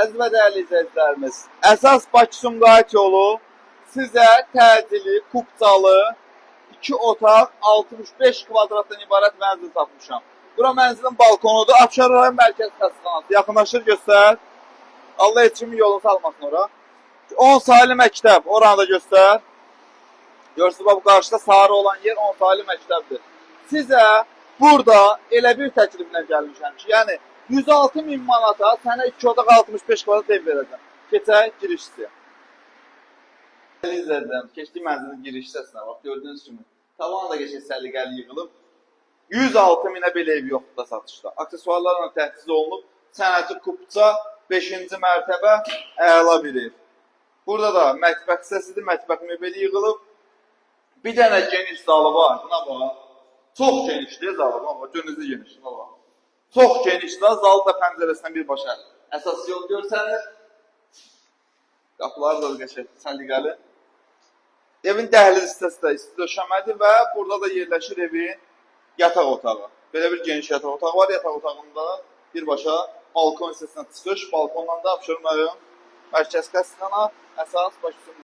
Əziz və dəyərli izləyicilərimiz, əsas Bakı-Sumqayıt yolu sizə təcili, kubcalı, 2 otaq, 65 kvadratdan ibarət mənzil tapmışam. Bura mənzilin balkonudur, Abşeron rayon mərkəzi xəstəxanası. Yaxınlaşır göstər. Allah heç kimin yolunu salmasın ora. 10 saylı məktəb, oranı da göstər. Görürsünüz, bu qarşıda sarı olan yer 10 saylı məktəbdir. Sizə burada elə bir təkliflə gəlmişəm ki, yəni 106.000 manata sənə 2 otaq 65 kvadrat ev verəcəm. Keçək girişçiyə. İzləyicilərimiz, keçdik mənzilin giriş hissəsinə. Bax, gördüyünüz kimi tavan da geçək səliqəli yığılıb. 106.000-ə belə ev yoxdur da satışda. Aksesuarlarla təchiz olunub. Sənəti kubca 5-ci mərtəbə əla bir ev. Burada da mətbəx hissəsidir, mətbəx möbeli yığılıb. Bir dənə geniş zalı var. Buna bax. Çox genişdir zalı. Buna bax, gönüllü geniş. Buna bax. Çox geniş da, zalı da pəncərəsindən birbaşa əsas yol görsənir. Qapıları da geçək səliqəli. Evin dəhliz hissəsi də isti döşəmədir və burada da yerləşir evin yataq otağı. Belə bir geniş yataq otağı var. Yataq otağında birbaşa balkon hissəsinə çıxış. Balkondan da Abşeron rayon mərkəzi xəstəxana əsas Bakı